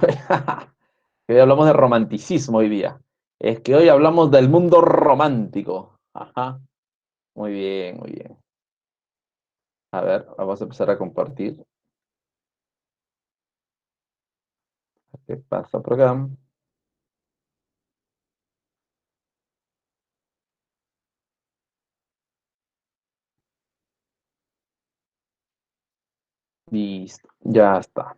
Que hoy hablamos de romanticismo hoy día. Es que hoy hablamos del mundo romántico. Ajá. Muy bien, muy bien. A ver, vamos a empezar a compartir. ¿Qué pasa por acá? Listo, ya está.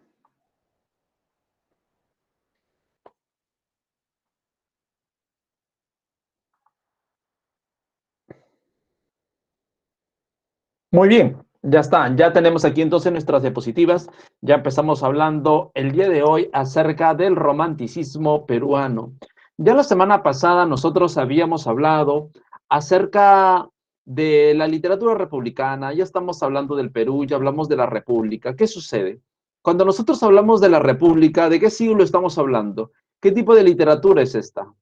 Muy bien, ya está. Ya tenemos aquí entonces nuestras diapositivas. Ya empezamos hablando el día de hoy acerca del romanticismo peruano. Ya la semana pasada nosotros habíamos hablado acerca de la literatura republicana. Ya estamos hablando del Perú, ya hablamos de la República. ¿Qué sucede? Cuando nosotros hablamos de la República, ¿de qué siglo estamos hablando? ¿Qué tipo de literatura es esta?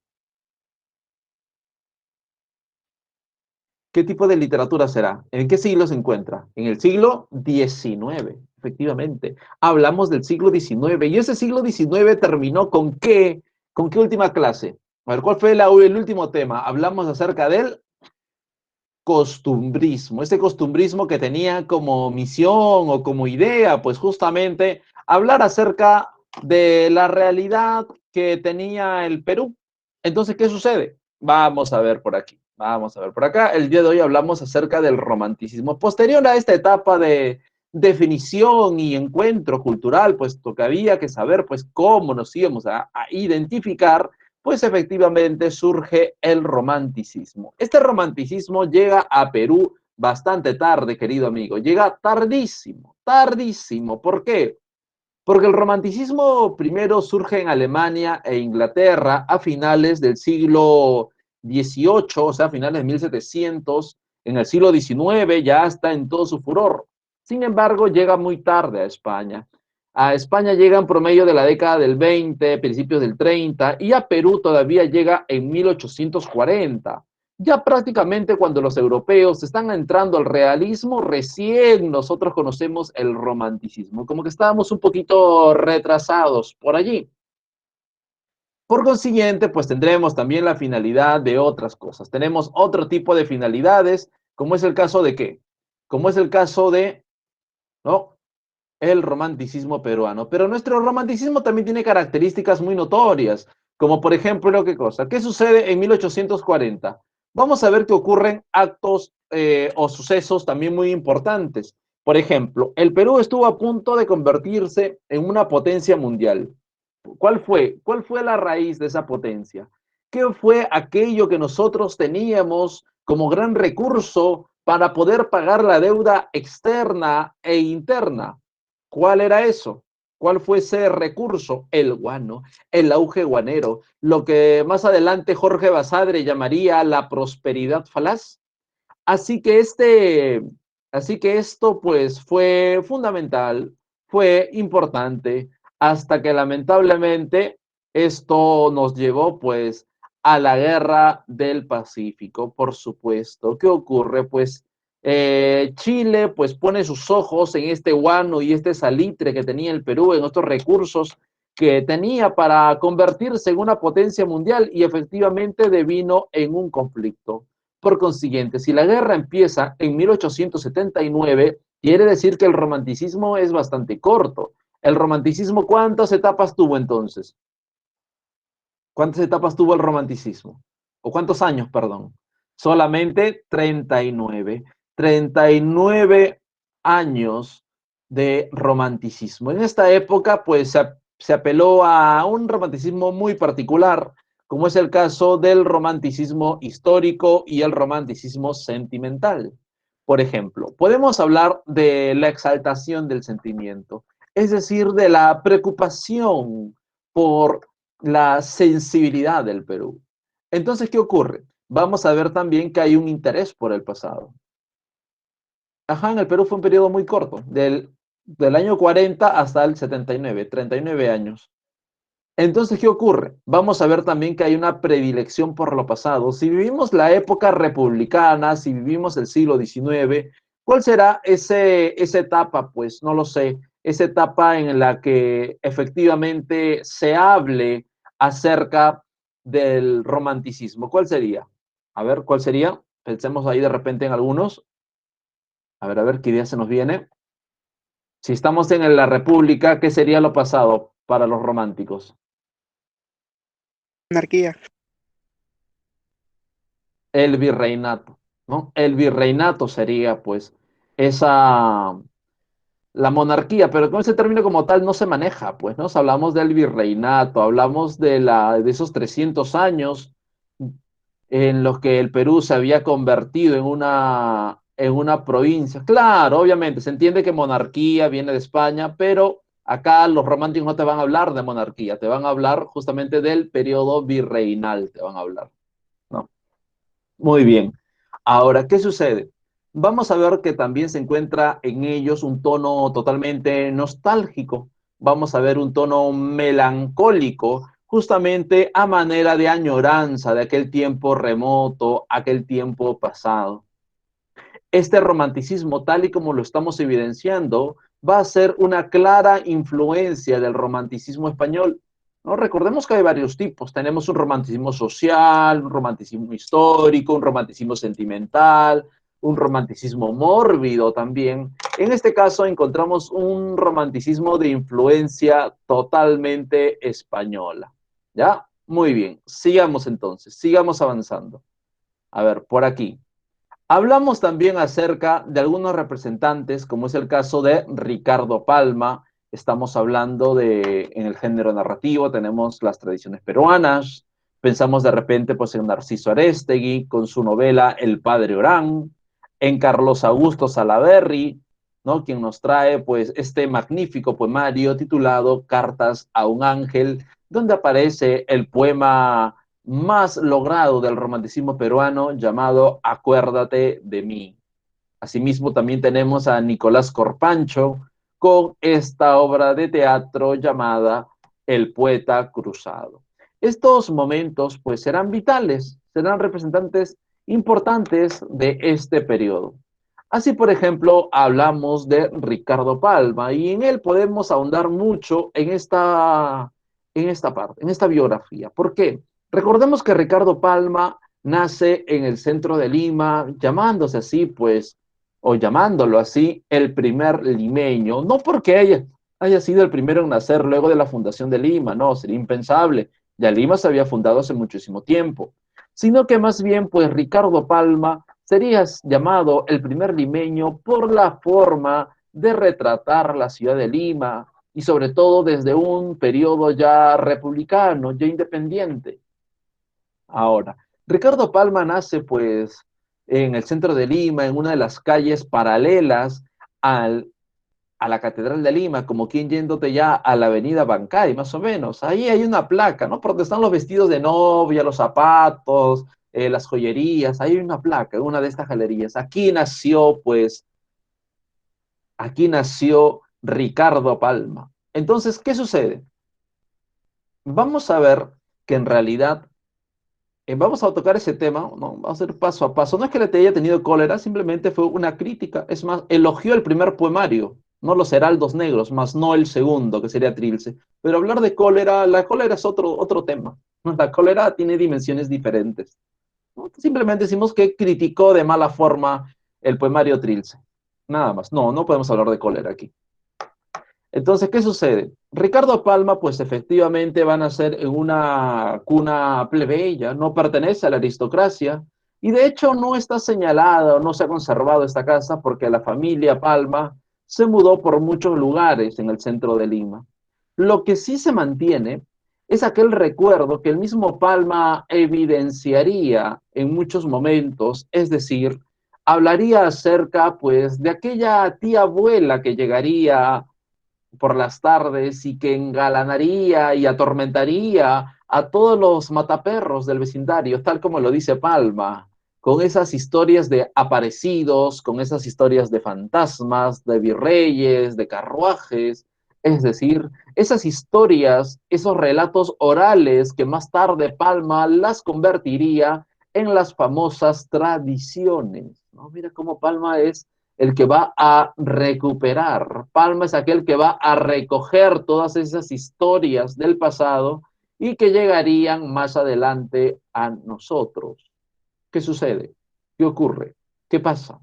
¿Qué tipo de literatura será? ¿En qué siglo se encuentra? En el siglo XIX, efectivamente. Hablamos del siglo XIX y ese siglo XIX terminó ¿con qué? ¿Con qué última clase? A ver, ¿cuál fue el último tema? Hablamos acerca del costumbrismo, ese costumbrismo que tenía como misión o como idea, pues justamente hablar acerca de la realidad que tenía el Perú. Entonces, ¿qué sucede? Vamos a ver por aquí, vamos a ver por acá. El día de hoy hablamos acerca del romanticismo. Posterior a esta etapa de definición y encuentro cultural, puesto que había que saber pues cómo nos íbamos a identificar, pues efectivamente surge el romanticismo. Este romanticismo llega a Perú bastante tarde, querido amigo, llega tardísimo, tardísimo. ¿Por qué? Porque el romanticismo primero surge en Alemania e Inglaterra a finales del siglo XVIII, o sea, a finales de 1700, en el siglo XIX ya está en todo su furor. Sin embargo, llega muy tarde a España. A España llega en promedio de la década del 20, principios del 30, y a Perú todavía llega en 1840. Ya prácticamente cuando los europeos están entrando al realismo, recién nosotros conocemos el romanticismo, como que estábamos un poquito retrasados por allí. Por consiguiente, pues tendremos también la finalidad de otras cosas. Tenemos otro tipo de finalidades, como es el caso de qué? Como es el caso de, ¿no? El romanticismo peruano. Pero nuestro romanticismo también tiene características muy notorias, como por ejemplo, ¿qué cosa? ¿Qué sucede en 1840? Vamos a ver que ocurren actos o sucesos también muy importantes. Por ejemplo, el Perú estuvo a punto de convertirse en una potencia mundial. ¿Cuál fue? ¿Cuál fue la raíz de esa potencia? ¿Qué fue aquello que nosotros teníamos como gran recurso para poder pagar la deuda externa e interna? ¿Cuál era eso? ¿Cuál fue ese recurso? El guano, el auge guanero, lo que más adelante Jorge Basadre llamaría la prosperidad falaz. Así que así que esto pues fue fundamental, fue importante, hasta que lamentablemente esto nos llevó pues a la guerra del Pacífico, por supuesto. ¿Qué ocurre? Pues Chile pues pone sus ojos en este guano y este salitre que tenía el Perú, en estos recursos que tenía para convertirse en una potencia mundial y efectivamente devino en un conflicto. Por consiguiente, si la guerra empieza en 1879, quiere decir que el romanticismo es bastante corto. El romanticismo, ¿cuántas etapas tuvo entonces? ¿Cuántas etapas tuvo el romanticismo? ¿O cuántos años, perdón? Solamente 39. 39 años de romanticismo. En esta época, pues se apeló a un romanticismo muy particular, como es el caso del romanticismo histórico y el romanticismo sentimental. Por ejemplo, podemos hablar de la exaltación del sentimiento, es decir, de la preocupación por la sensibilidad del Perú. Entonces, ¿qué ocurre? Vamos a ver también que hay un interés por el pasado. Ajá, en el Perú fue un periodo muy corto, del año 40 hasta el 79, 39 años. Entonces, ¿qué ocurre? Vamos a ver también que hay una predilección por lo pasado. Si vivimos la época republicana, si vivimos el siglo XIX, ¿cuál será esa etapa? Pues no lo sé. esa etapa en la que efectivamente se hable acerca del romanticismo? ¿Cuál sería? A ver, ¿cuál sería? Pensemos ahí de repente en algunos. A ver, ¿qué idea se nos viene? Si estamos en la República, ¿qué sería lo pasado para los románticos? Anarquía. El virreinato, ¿no? El virreinato sería, pues, esa, la monarquía, pero con ese término como tal no se maneja, pues, ¿no? Hablamos del virreinato, hablamos de esos 300 años en los que el Perú se había convertido en una provincia. Claro, obviamente, se entiende que monarquía viene de España, pero acá los románticos no te van a hablar de monarquía, te van a hablar justamente del periodo virreinal, te van a hablar, ¿no? Muy bien. Ahora, ¿qué sucede? Vamos a ver que también se encuentra en ellos un tono totalmente nostálgico. Vamos a ver un tono melancólico, justamente a manera de añoranza de aquel tiempo remoto, aquel tiempo pasado. Este romanticismo, tal y como lo estamos evidenciando, va a ser una clara influencia del romanticismo español. ¿No? Recordemos que hay varios tipos. Tenemos un romanticismo social, un romanticismo histórico, un romanticismo sentimental, un romanticismo mórbido también. En este caso encontramos un romanticismo de influencia totalmente española. ¿Ya? Muy bien. Sigamos entonces, sigamos avanzando. A ver, por aquí. Hablamos también acerca de algunos representantes, como es el caso de Ricardo Palma. Estamos hablando de, en el género narrativo, tenemos las tradiciones peruanas. Pensamos de repente pues, en Narciso Aréztegui con su novela El Padre Orán, en Carlos Augusto Salaverry, ¿no? Quien nos trae pues, este magnífico poemario titulado Cartas a un Ángel, donde aparece el poema más logrado del romanticismo peruano llamado Acuérdate de mí. Asimismo, también tenemos a Nicolás Corpancho con esta obra de teatro llamada El Poeta Cruzado. Estos momentos pues serán vitales, serán representantes importantes de este periodo. Así, por ejemplo, hablamos de Ricardo Palma y en él podemos ahondar mucho en esta parte, en esta biografía. ¿Por qué? Recordemos que Ricardo Palma nace en el centro de Lima, llamándose así, pues, o llamándolo así, el primer limeño, no porque haya sido el primero en nacer luego de la fundación de Lima, no, sería impensable, ya Lima se había fundado hace muchísimo tiempo, sino que más bien, pues Ricardo Palma sería llamado el primer limeño por la forma de retratar la ciudad de Lima y sobre todo desde un periodo ya republicano, ya independiente. Ahora, Ricardo Palma nace pues en el centro de Lima, en una de las calles paralelas al, a la Catedral de Lima, como quien yéndote ya a la avenida Bancay, más o menos. Ahí hay una placa, ¿no? Por donde están los vestidos de novia, los zapatos, las joyerías, ahí hay una placa, en una de estas galerías. Aquí nació Ricardo Palma. Entonces, ¿qué sucede? Vamos a ver que en realidad vamos a tocar ese tema, ¿no? Vamos a ir paso a paso. No es que le haya tenido cólera, simplemente fue una crítica. Es más, elogió el primer poemario, no los heraldos negros, más no el segundo, que sería Trilce. Pero hablar de cólera, la cólera es otro tema, ¿no? La cólera tiene dimensiones diferentes, ¿no? Simplemente decimos que criticó de mala forma el poemario Trilce. Nada más. No, no podemos hablar de cólera aquí. Entonces, ¿qué sucede? Ricardo Palma, pues efectivamente van a ser en una cuna plebeya, no pertenece a la aristocracia, y de hecho no está señalada o no se ha conservado esta casa porque la familia Palma se mudó por muchos lugares en el centro de Lima. Lo que sí se mantiene es aquel recuerdo que el mismo Palma evidenciaría en muchos momentos, es decir, hablaría acerca pues de aquella tía abuela que llegaría por las tardes y que engalanaría y atormentaría a todos los mataperros del vecindario, tal como lo dice Palma, con esas historias de aparecidos, con esas historias de fantasmas, de virreyes, de carruajes, es decir, esas historias, esos relatos orales que más tarde Palma las convertiría en las famosas tradiciones, ¿no? Mira cómo Palma es el que va a recuperar. Palma es aquel que va a recoger todas esas historias del pasado y que llegarían más adelante a nosotros. ¿Qué sucede? ¿Qué ocurre? ¿Qué pasa?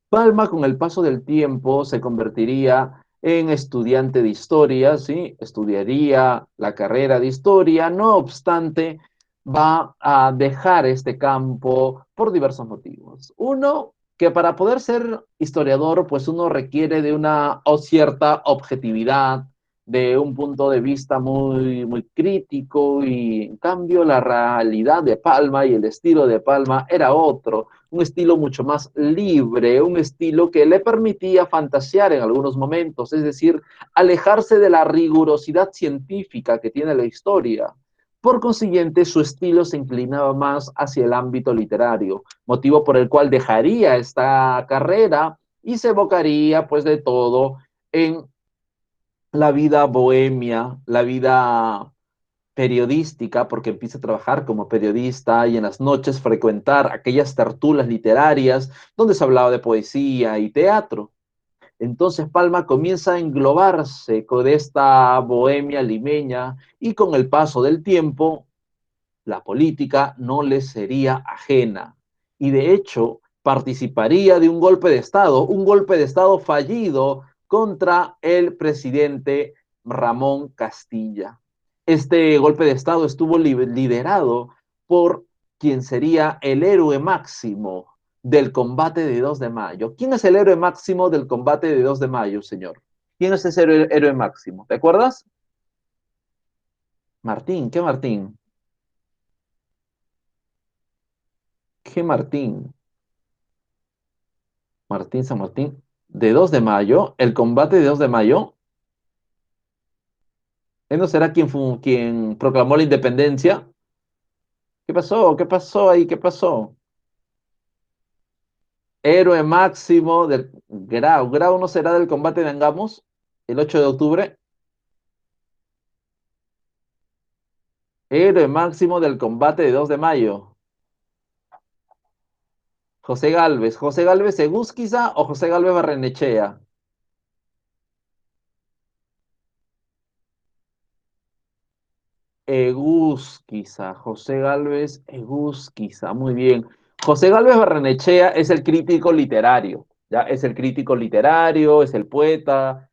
Palma, con el paso del tiempo, se convertiría en estudiante de historia, ¿sí? Estudiaría la carrera de historia, no obstante, va a dejar este campo por diversos motivos. Uno, que para poder ser historiador, pues uno requiere de una o cierta objetividad, de un punto de vista muy crítico, y en cambio la realidad de Palma y el estilo de Palma era otro, un estilo mucho más libre, un estilo que le permitía fantasear en algunos momentos, es decir, alejarse de la rigurosidad científica que tiene la historia. Por consiguiente, su estilo se inclinaba más hacia el ámbito literario, motivo por el cual dejaría esta carrera y se evocaría, pues, de todo en la vida bohemia, la vida periodística, porque empieza a trabajar como periodista y en las noches frecuentar aquellas tertulias literarias donde se hablaba de poesía y teatro. Entonces Palma comienza a englobarse con esta bohemia limeña y con el paso del tiempo la política no le sería ajena. Y de hecho participaría de un golpe de Estado fallido contra el presidente Ramón Castilla. Este golpe de Estado estuvo liderado por quien sería el héroe máximo del combate de 2 de mayo. ¿Quién es el héroe máximo del combate de 2 de mayo, señor? ¿Quién es ese héroe máximo? ¿Te acuerdas? Martín, ¿qué Martín? ¿Qué Martín? Martín San Martín. De 2 de mayo, el combate de 2 de mayo. ¿Él no será quien proclamó la independencia? ¿Qué pasó? ¿Qué pasó ahí? ¿Qué pasó? Héroe máximo del Grau. ¿Grau no será del combate de Angamos? El 8 de octubre. Héroe máximo del combate de 2 de mayo. José Galvez. ¿José Galvez Egusquiza o José Galvez Barrenechea? Egusquiza, José Galvez Egusquiza, muy bien. José Galvez Barrenechea es el crítico literario, ¿ya? Es el crítico literario, es el poeta,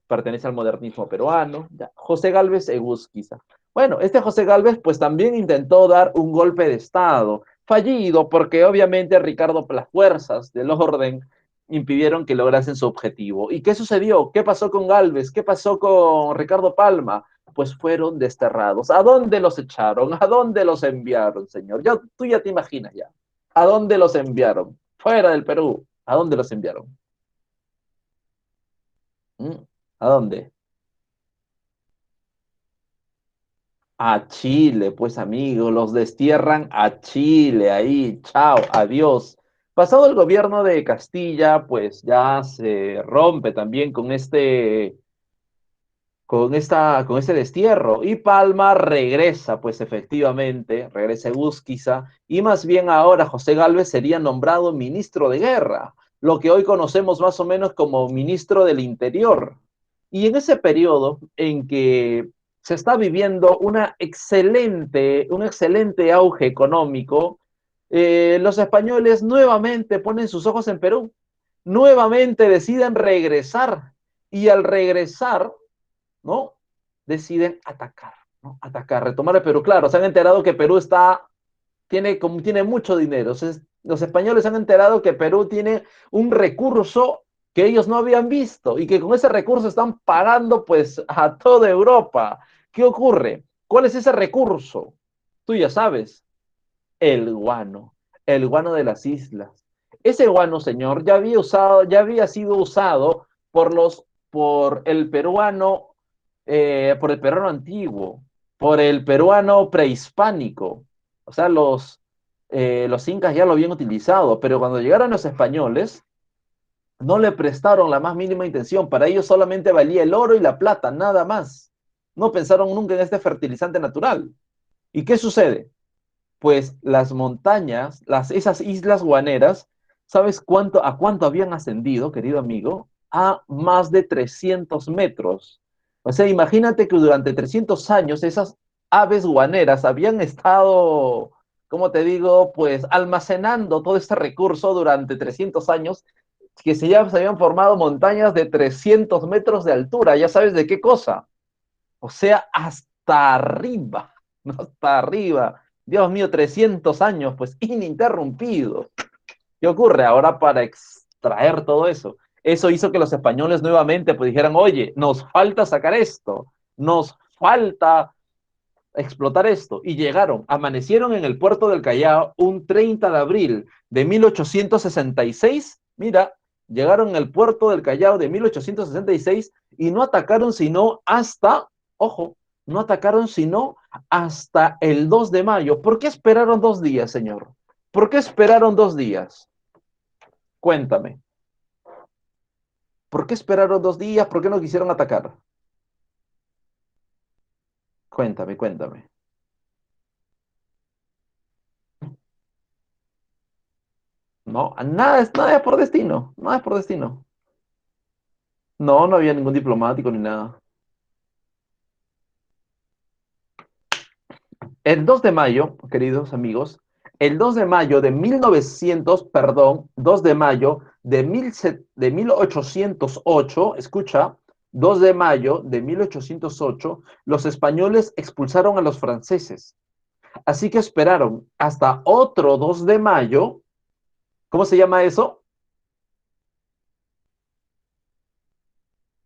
pertenece al modernismo peruano, ¿ya? José Galvez Egusquiza. Bueno, este José Galvez pues también intentó dar un golpe de Estado, fallido porque obviamente Ricardo, las fuerzas del orden impidieron que lograsen su objetivo. ¿Y qué sucedió? ¿Qué pasó con Galvez? ¿Qué pasó con Ricardo Palma? Pues fueron desterrados. ¿A dónde los echaron? ¿A dónde los enviaron, señor? Ya, tú ya te imaginas ya. ¿A dónde los enviaron? Fuera del Perú. ¿A dónde los enviaron? ¿Mm? ¿A dónde? A Chile, pues amigo, los destierran a Chile, ahí, chao, adiós. Pasado el gobierno de Castilla, pues ya se rompe también con este destierro. Y Palma regresa, pues efectivamente, regresa a Egusquiza, y más bien ahora José Gálvez sería nombrado ministro de guerra, lo que hoy conocemos más o menos como ministro del Interior. Y en ese periodo en que se está viviendo un excelente auge económico, los españoles nuevamente ponen sus ojos en Perú, nuevamente deciden regresar, y al regresar, ¿no? Deciden atacar, ¿no? Atacar, retomar el Perú. Claro, se han enterado que Perú tiene mucho dinero. Entonces, los españoles se han enterado que Perú tiene un recurso que ellos no habían visto y que con ese recurso están pagando pues a toda Europa. ¿Qué ocurre? ¿Cuál es ese recurso? Tú ya sabes, el guano de las islas. Ese guano, señor, ya había sido usado por el peruano antiguo, por el peruano prehispánico. O sea, los incas ya lo habían utilizado, pero cuando llegaron los españoles, no le prestaron la más mínima intención. Para ellos solamente valía el oro y la plata, nada más. No pensaron nunca en este fertilizante natural. ¿Y qué sucede? Pues las montañas, esas islas guaneras, ¿Sabes a cuánto habían ascendido, querido amigo? A más de 300 metros. O sea, imagínate que durante 300 años esas aves guaneras habían estado, ¿cómo te digo? Pues almacenando todo este recurso durante 300 años, que se habían formado montañas de 300 metros de altura. ¿Ya sabes de qué cosa? O sea, hasta arriba, hasta arriba. Dios mío, 300 años, pues ininterrumpidos. ¿Qué ocurre ahora para extraer todo eso? Eso hizo que los españoles nuevamente pues dijeran, oye, nos falta sacar esto, nos falta explotar esto. Y llegaron, amanecieron en el puerto del Callao un 30 de abril de 1866. Mira, llegaron al puerto del Callao de 1866 y no atacaron sino hasta, ojo, no atacaron sino hasta el 2 de mayo. ¿Por qué esperaron 2 días, señor? ¿Por qué esperaron 2 días? Cuéntame. ¿Por qué esperaron 2 días? ¿Por qué no quisieron atacar? Cuéntame, cuéntame. No, nada es por destino. Nada es por destino. No, no había ningún diplomático ni nada. El 2 de mayo, queridos amigos, el 2 de mayo de 1900, perdón, 2 de mayo de 1808, escucha, 2 de mayo de 1808, los españoles expulsaron a los franceses. Así que esperaron hasta otro 2 de mayo. ¿Cómo se llama eso?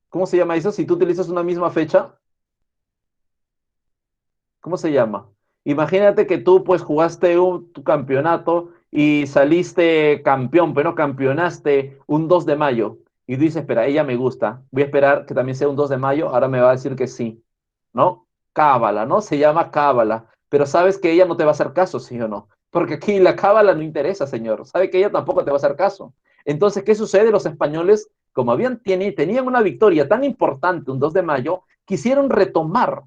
¿Cómo se llama eso? Si tú utilizas una misma fecha, ¿cómo se llama? Imagínate que tú pues jugaste tu campeonato y saliste campeón, pero campeonaste un 2 de mayo. Y tú dices, espera, ella me gusta. Voy a esperar que también sea un 2 de mayo. Ahora me va a decir que sí. ¿No? Cábala, ¿no? Se llama cábala. Pero sabes que ella no te va a hacer caso, ¿sí o no? Porque aquí la cábala no interesa, señor. Sabe que ella tampoco te va a hacer caso. Entonces, ¿qué sucede? Los españoles, como tenían una victoria tan importante un 2 de mayo, quisieron retomar,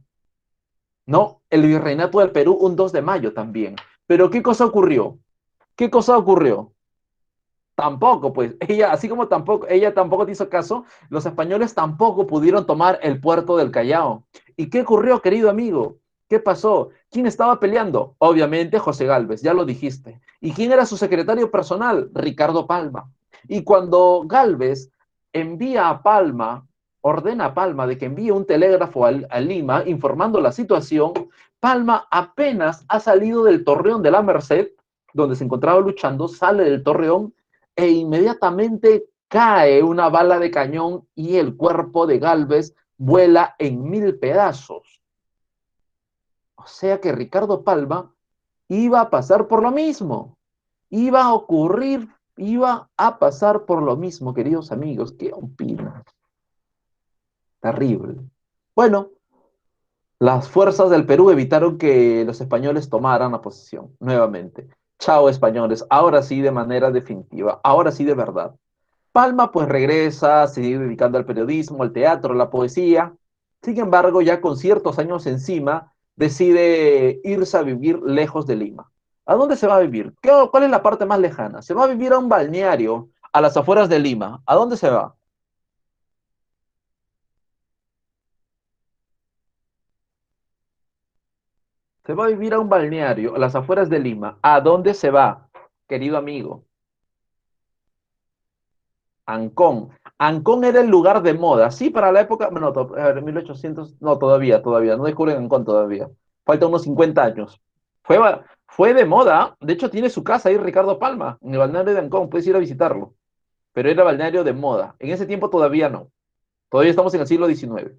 ¿no? El virreinato del Perú un 2 de mayo también. Pero ¿qué cosa ocurrió? ¿Qué cosa ocurrió? Tampoco, pues, así como ella tampoco te hizo caso, los españoles tampoco pudieron tomar el puerto del Callao. ¿Y qué ocurrió, querido amigo? ¿Qué pasó? ¿Quién estaba peleando? Obviamente José Gálvez, ya lo dijiste. ¿Y quién era su secretario personal? Ricardo Palma. Y cuando Gálvez envía a Palma, ordena a Palma de que envíe un telégrafo a Lima informando la situación, Palma apenas ha salido del Torreón de la Merced, donde se encontraba luchando, sale del Torreón e inmediatamente cae una bala de cañón y el cuerpo de Gálvez vuela en 1000 pedazos. O sea que Ricardo Palma iba a pasar por lo mismo, iba a ocurrir, iba a pasar por lo mismo, queridos amigos. ¿Qué opinan? Terrible. Bueno, las fuerzas del Perú evitaron que los españoles tomaran la posición nuevamente. Chao, españoles, ahora sí de manera definitiva, ahora sí de verdad. Palma pues regresa, se sigue dedicando al periodismo, al teatro, a la poesía. Sin embargo, ya con ciertos años encima, decide irse a vivir lejos de Lima. ¿A dónde se va a vivir? ¿Cuál es la parte más lejana? Se va a vivir a un balneario a las afueras de Lima. ¿A dónde se va? Se va a vivir a un balneario a las afueras de Lima. ¿A dónde se va, querido amigo? Ancón. Ancón era el lugar de moda. Sí, para la época, bueno, a ver, 1800, no, todavía, no descubren Ancón todavía. Falta unos 50 años. Fue, fue de moda, de hecho tiene su casa ahí Ricardo Palma, en el balneario de Ancón, puedes ir a visitarlo. Pero era balneario de moda. En ese tiempo todavía no. Todavía estamos en el siglo XIX.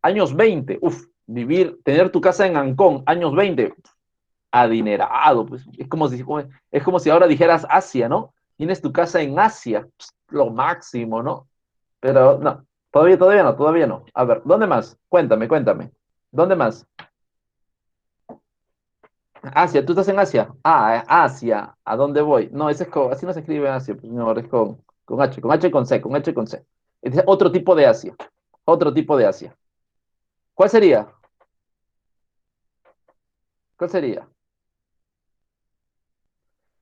Años 20, uff, tener tu casa en Ancón, años 20, adinerado, pues es como si ahora dijeras Asia, ¿no? Tienes tu casa en Asia, pues, lo máximo, ¿no? Pero no, todavía no. A ver, ¿dónde más? Cuéntame. ¿Dónde más? Asia, ¿tú estás en Asia? Ah, Asia, ¿a dónde voy? No, así no se escribe Asia, pues no, es con H y con C. Es otro tipo de Asia, otro tipo de Asia. ¿Cuál sería? ¿Cuál sería?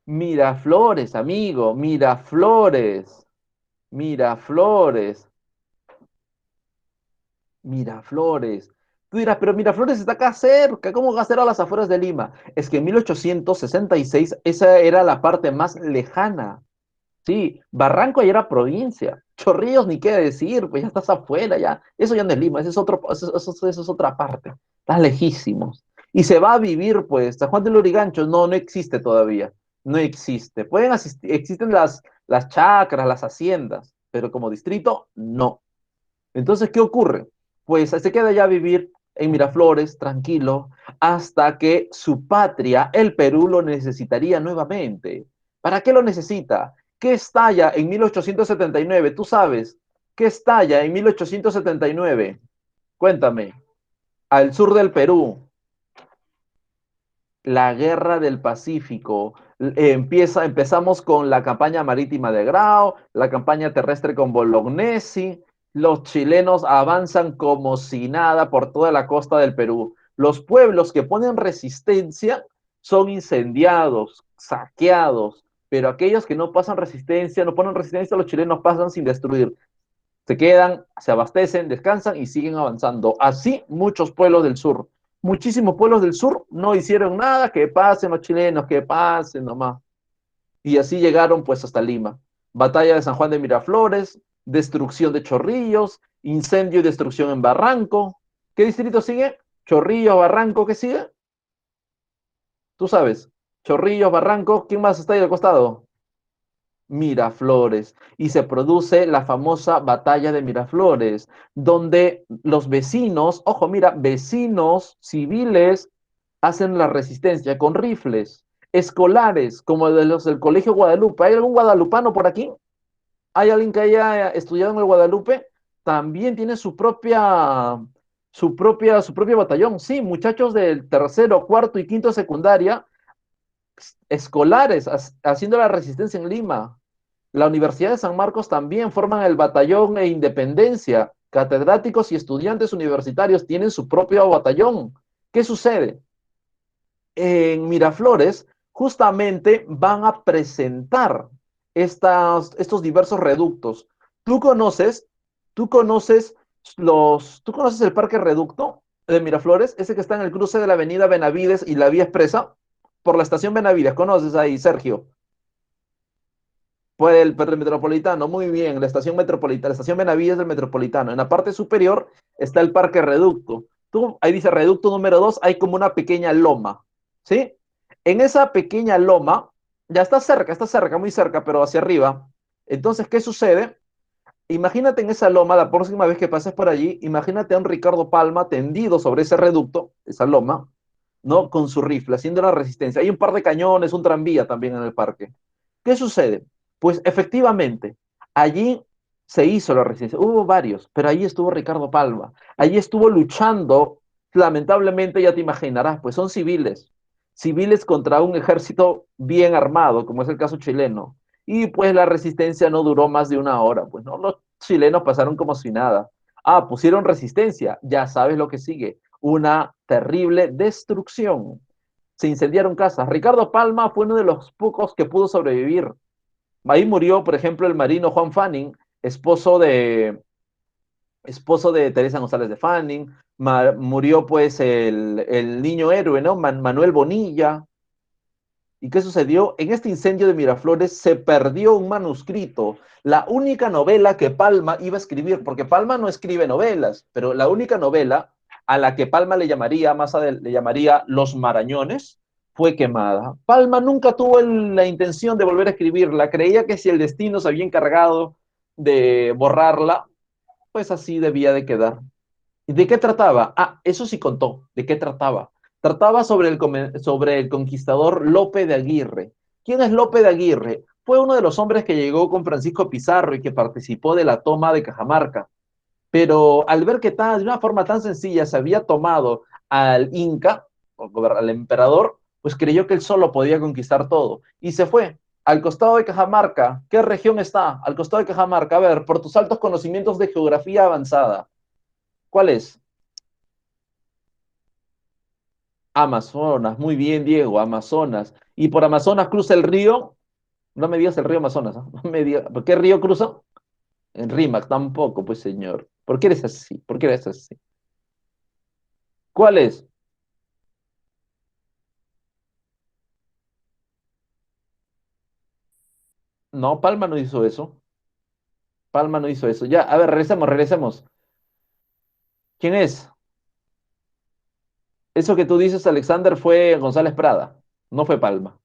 Miraflores, amigo, Miraflores, Miraflores, Miraflores. Tú dirás, pero Miraflores está acá cerca, ¿cómo va a ser a las afueras de Lima? Es que en 1866 esa era la parte más lejana. Sí, Barranco ya era provincia. Chorrillos ni qué decir, pues ya estás afuera, ya. Eso ya no es Lima, eso es otra parte. Estás lejísimos. Y se va a vivir, pues, San Juan del Lurigancho, no, no existe todavía. No existe. Pueden asistir, existen las chacras, las haciendas, pero como distrito, no. Entonces, ¿qué ocurre? Pues se queda ya a vivir en Miraflores, tranquilo, hasta que su patria, el Perú, lo necesitaría nuevamente. ¿Para qué lo necesita? ¿Qué estalla en 1879? Tú sabes, ¿qué estalla en 1879? Cuéntame, al sur del Perú, la Guerra del Pacífico. Empezamos con la campaña marítima de Grau, la campaña terrestre con Bolognesi. Los chilenos avanzan como si nada por toda la costa del Perú. Los pueblos que ponen resistencia son incendiados, saqueados, pero aquellos que no pasan resistencia, no ponen resistencia, los chilenos pasan sin destruir. Se quedan, se abastecen, descansan y siguen avanzando. Así muchos pueblos del sur. Muchísimos pueblos del sur no hicieron nada, que pasen los chilenos, que pasen nomás. Y así llegaron pues hasta Lima. Batalla de San Juan de Miraflores, destrucción de Chorrillos, incendio y destrucción en Barranco. ¿Qué distrito sigue? Chorrillos, Barranco, ¿qué sigue? Tú sabes. Chorrillos, Barranco, ¿quién más está ahí al costado? Miraflores y se produce la famosa batalla de Miraflores, donde los vecinos, ojo, mira, vecinos civiles hacen la resistencia con rifles, escolares, como de los del Colegio Guadalupe. ¿Hay algún guadalupano por aquí? ¿Hay alguien que haya estudiado en el Guadalupe? También tiene su propio batallón. Sí, muchachos del tercero, cuarto y quinto secundaria, escolares, haciendo la resistencia en Lima. La Universidad de San Marcos también forman el batallón e independencia. Catedráticos y estudiantes universitarios tienen su propio batallón. ¿Qué sucede? En Miraflores justamente van a presentar estos diversos reductos. ¿Tú conoces, tú conoces tú conoces el Parque Reducto de Miraflores? Ese que está en el cruce de la Avenida Benavides y la Vía Expresa, por la estación Benavides. ¿Conoces ahí, Sergio? Por el Metropolitano, muy bien, la estación metropolitana, la estación Benavides del Metropolitano. En la parte superior está el Parque Reducto. Ahí dice Reducto número 2, hay como una pequeña loma, ¿sí? En esa pequeña loma, ya está cerca, muy cerca, pero hacia arriba. Entonces, ¿qué sucede? Imagínate en esa loma, la próxima vez que pases por allí, imagínate a un Ricardo Palma tendido sobre ese reducto, esa loma, ¿no? Con su rifle, haciendo la resistencia. Hay un par de cañones, un tranvía también en el parque. ¿Qué sucede? Pues efectivamente, allí se hizo la resistencia. Hubo varios, pero allí estuvo Ricardo Palma. Allí estuvo luchando, lamentablemente ya te imaginarás, pues son civiles, civiles contra un ejército bien armado, como es el caso chileno. Y pues la resistencia no duró más de una hora, pues no, los chilenos pasaron como si nada. Ah, pusieron resistencia, ya sabes lo que sigue, una terrible destrucción. Se incendiaron casas. Ricardo Palma fue uno de los pocos que pudo sobrevivir. Ahí murió, por ejemplo, el marino Juan Fanning, esposo de Teresa González de Fanning. Murió pues el niño héroe, ¿no? Manuel Bonilla. ¿Y qué sucedió? En este incendio de Miraflores se perdió un manuscrito, la única novela que Palma iba a escribir, porque Palma no escribe novelas, pero la única novela a la que Palma le llamaría más adelante, le llamaría Los Marañones, fue quemada. Palma nunca tuvo la intención de volver a escribirla, creía que si el destino se había encargado de borrarla, pues así debía de quedar. ¿Y de qué trataba? Ah, eso sí contó. ¿De qué trataba? Trataba sobre el conquistador Lope de Aguirre. ¿Quién es Lope de Aguirre? Fue uno de los hombres que llegó con Francisco Pizarro y que participó de la toma de Cajamarca. Pero al ver que de una forma tan sencilla se había tomado al Inca, al emperador, pues creyó que él solo podía conquistar todo. Y se fue. Al costado de Cajamarca, ¿qué región está? Al costado de Cajamarca, a ver, por tus altos conocimientos de geografía avanzada, ¿cuál es? Amazonas, muy bien, Diego, Amazonas. Y por Amazonas cruza el río, no me digas el río Amazonas, ¿ah? No me digas, ¿por qué río cruza? En Rímac tampoco, pues señor. ¿Por qué eres así? ¿Por qué eres así? ¿Cuál es? No, Palma no hizo eso. Palma no hizo eso. Ya, a ver, regresemos, regresemos. ¿Quién es? Eso que tú dices, Alexander, fue González Prada, no fue Palma.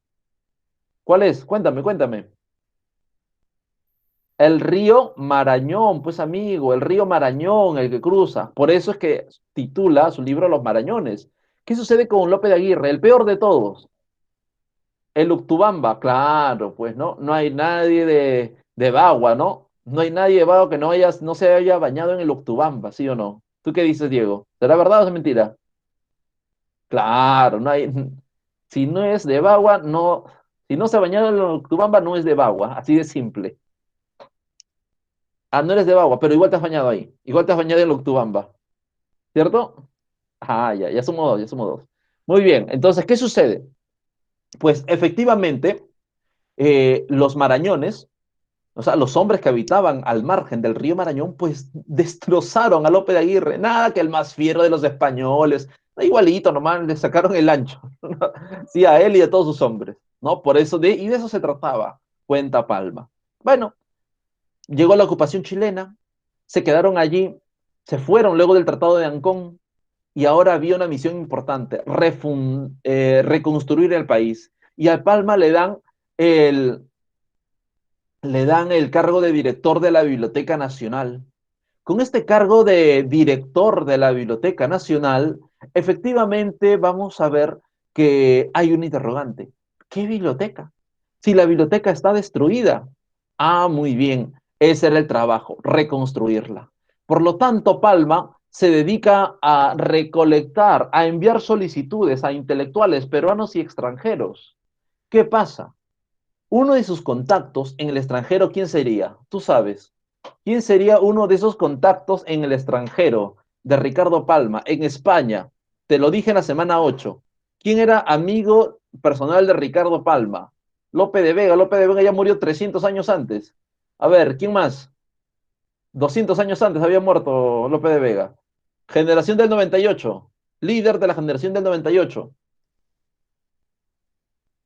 ¿Cuál es? Cuéntame, cuéntame. El río Marañón, pues amigo, el río Marañón, el que cruza. Por eso es que titula su libro Los Marañones. ¿Qué sucede con Lope de Aguirre? El peor de todos. El Uctubamba, claro, pues no hay nadie de Bagua, ¿no? No hay nadie de Bagua que no se haya bañado en el Uctubamba, ¿sí o no? ¿Tú qué dices, Diego? ¿Será verdad o es mentira? Claro, no hay, si no es de Bagua, no, si no se ha bañado en el Uctubamba, no es de Bagua, así de simple. Ah, no eres de Bagua, pero igual te has bañado ahí, igual te has bañado en el Uctubamba, ¿cierto? Ah, ya, ya somos dos, ya somos dos. Muy bien, entonces, ¿qué sucede? Pues efectivamente, los marañones, o sea, los hombres que habitaban al margen del río Marañón, pues destrozaron a Lope de Aguirre. Nada que el más fiero de los españoles, igualito, nomás le sacaron el ancho. Sí, a él y a todos sus hombres, ¿no? Por eso, y de eso se trataba, cuenta Palma. Bueno, llegó la ocupación chilena, se quedaron allí, se fueron luego del Tratado de Ancón y ahora había una misión importante, reconstruir el país. Y a Palma el, le dan el cargo de director de la Biblioteca Nacional. Con este cargo de director de la Biblioteca Nacional, efectivamente vamos a ver que hay un interrogante. ¿Qué biblioteca? Si la biblioteca está destruida. Ah, muy bien. Ese era el trabajo, reconstruirla. Por lo tanto, Palma se dedica a recolectar, a enviar solicitudes a intelectuales peruanos y extranjeros. ¿Qué pasa? Uno de sus contactos en el extranjero, ¿quién sería? Tú sabes. ¿Quién sería uno de esos contactos en el extranjero de Ricardo Palma, en España? Te lo dije en la semana 8. ¿Quién era amigo personal de Ricardo Palma? Lope de Vega. Lope de Vega ya murió 300 años antes. A ver, ¿quién más? 200 años antes había muerto Lope de Vega. Generación del 98. Líder de la generación del 98.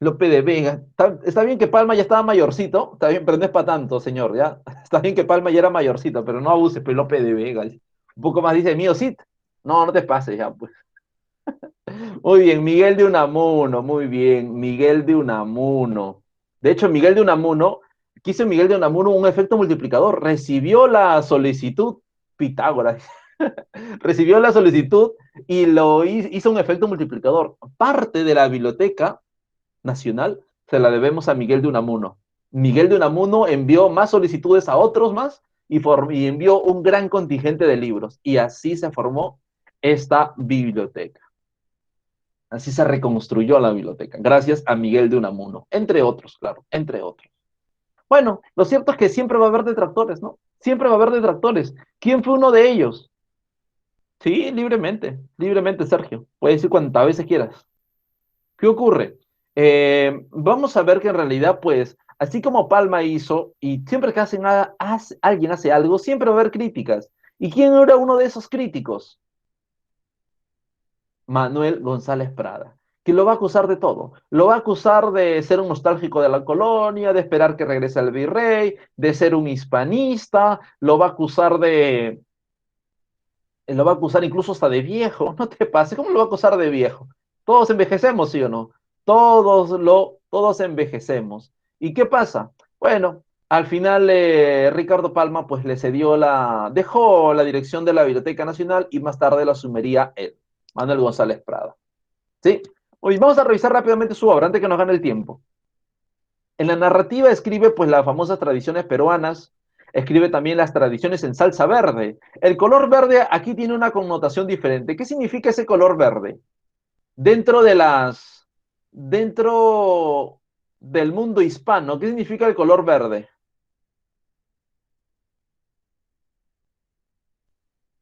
Lope de Vega. Está bien que Palma ya estaba mayorcito, está bien, pero no es para tanto, señor, ¿ya? Está bien que Palma ya era mayorcito, pero no abuse, pues Lope de Vega. Un poco más dice, mío, sí. No, no te pases ya, pues. Muy bien, Miguel de Unamuno, muy bien, Miguel de Unamuno. De hecho, Miguel de Unamuno, quiso Miguel de Unamuno un efecto multiplicador. Recibió la solicitud, Pitágoras, recibió la solicitud y hizo un efecto multiplicador. Parte de la biblioteca nacional se la debemos a Miguel de Unamuno. Miguel de Unamuno envió más solicitudes a otros más y envió un gran contingente de libros. Y así se formó esta biblioteca. Así se reconstruyó la biblioteca, gracias a Miguel de Unamuno, entre otros, claro, entre otros. Bueno, lo cierto es que siempre va a haber detractores, ¿no? Siempre va a haber detractores. ¿Quién fue uno de ellos? Sí, libremente, Sergio. Puedes decir cuantas veces quieras. ¿Qué ocurre? Vamos a ver que en realidad, pues, así como Palma hizo, y siempre que alguien hace algo, siempre va a haber críticas. ¿Y quién era uno de esos críticos? Manuel González Prada, que lo va a acusar de todo. Lo va a acusar de ser un nostálgico de la colonia, de esperar que regrese el virrey, de ser un hispanista, lo va a acusar incluso hasta de viejo. No te pases, ¿cómo lo va a acusar de viejo? Todos envejecemos, ¿sí o no? Todos envejecemos. ¿Y qué pasa? Bueno, al final Ricardo Palma pues dejó la dirección de la Biblioteca Nacional y más tarde la asumiría él, Manuel González Prada. ¿Sí? Hoy vamos a revisar rápidamente su obra antes que nos gane el tiempo. En la narrativa escribe pues las famosas tradiciones peruanas, escribe también las tradiciones en salsa verde. El color verde aquí tiene una connotación diferente. ¿Qué significa ese color verde? Dentro de dentro del mundo hispano, ¿qué significa el color verde?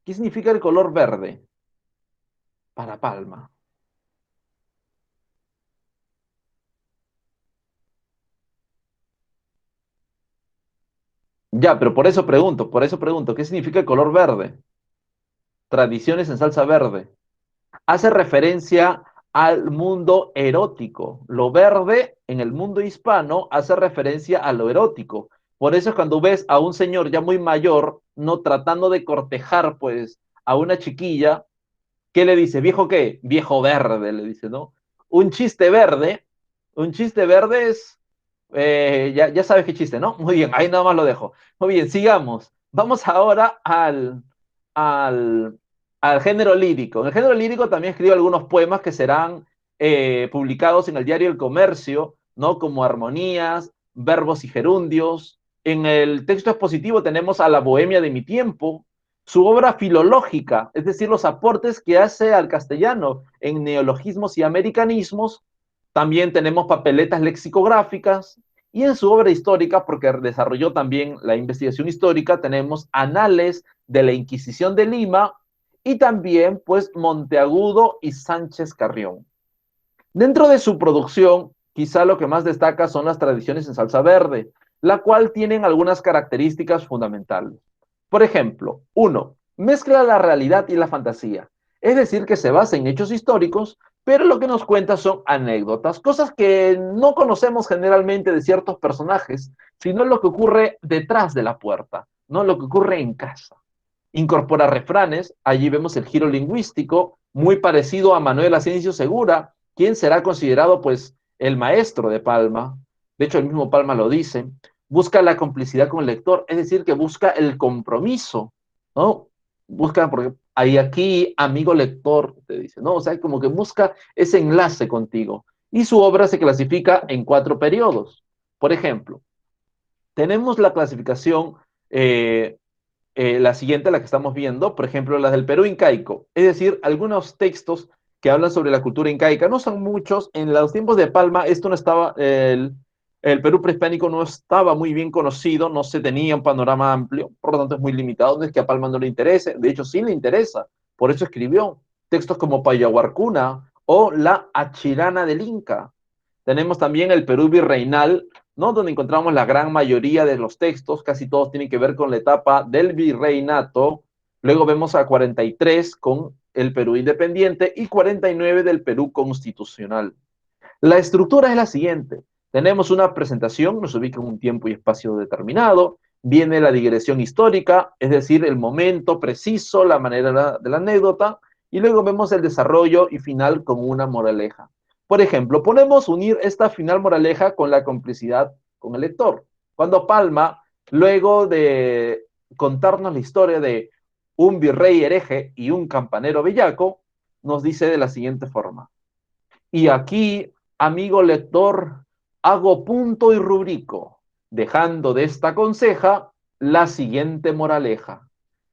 ¿Qué significa el color verde para Palma? Ya, pero por eso pregunto, ¿qué significa el color verde? Tradiciones en salsa verde. Hace referencia al mundo erótico. Lo verde en el mundo hispano hace referencia a lo erótico. Por eso es cuando ves a un señor ya muy mayor, no tratando de cortejar pues a una chiquilla, ¿qué le dice? ¿Viejo qué? Viejo verde, le dice, ¿no? Un chiste verde, un chiste verde es, ya sabes qué chiste, ¿no? Muy bien, ahí nada más lo dejo. Muy bien, sigamos. Vamos ahora al, al género lírico. En el género lírico también escribo algunos poemas que serán publicados en el diario El Comercio, ¿no? Como armonías, verbos y gerundios. En el texto expositivo tenemos a la Bohemia de mi tiempo, su obra filológica, es decir, los aportes que hace al castellano en neologismos y americanismos. También tenemos papeletas lexicográficas y en su obra histórica, porque desarrolló también la investigación histórica, tenemos Anales de la Inquisición de Lima y también pues Monteagudo y Sánchez Carrión. Dentro de su producción, quizá lo que más destaca son las tradiciones en salsa verde, la cual tienen algunas características fundamentales. Por ejemplo, uno, mezcla la realidad y la fantasía, es decir, que se basa en hechos históricos, pero lo que nos cuenta son anécdotas, cosas que no conocemos generalmente de ciertos personajes, sino lo que ocurre detrás de la puerta, no lo que ocurre en casa. Incorpora refranes, allí vemos el giro lingüístico, muy parecido a Manuel Asensio Segura, quien será considerado pues el maestro de Palma. De hecho, el mismo Palma lo dice. Busca la complicidad con el lector, es decir, que busca el compromiso, ¿no? Busca, porque hay aquí, amigo lector, te dice, ¿no? O sea, como que busca ese enlace contigo. Y su obra se clasifica en 4 periodos. Por ejemplo, tenemos la clasificación la siguiente, la que estamos viendo, por ejemplo, las del Perú incaico, es decir, algunos textos que hablan sobre la cultura incaica, no son muchos, en los tiempos de Palma esto no estaba, el Perú prehispánico no estaba muy bien conocido, no se tenía un panorama amplio, por lo tanto es muy limitado, no es que a Palma no le interese, de hecho sí le interesa, por eso escribió textos como Payahuarcuna o La Achirana del Inca. Tenemos también el Perú virreinal, ¿no? Donde encontramos la gran mayoría de los textos, casi todos tienen que ver con la etapa del virreinato. Luego vemos a 43 con el Perú independiente y 49 del Perú constitucional. La estructura es la siguiente. Tenemos una presentación, nos ubica en un tiempo y espacio determinado, viene la digresión histórica, es decir, el momento preciso, la manera de la anécdota, y luego vemos el desarrollo y final con una moraleja. Por ejemplo, podemos unir esta final moraleja con la complicidad con el lector. Cuando Palma, luego de contarnos la historia de un virrey hereje y un campanero bellaco, nos dice de la siguiente forma. Y aquí, amigo lector, hago punto y rubrico, dejando de esta conseja la siguiente moraleja,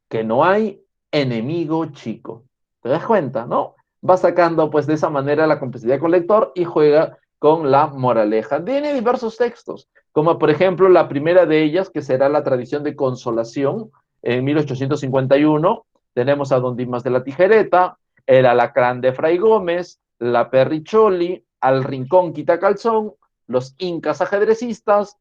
que no hay enemigo chico. ¿Te das cuenta, no? Va sacando pues de esa manera la complicidad con el lector y juega con la moraleja. Tiene diversos textos, como por ejemplo la primera de ellas, que será la tradición de consolación, en 1851, tenemos a Don Dimas de la Tijereta, el alacrán de Fray Gómez, la Perricholi, al Rincón Quitacalzón, los incas ajedrecistas,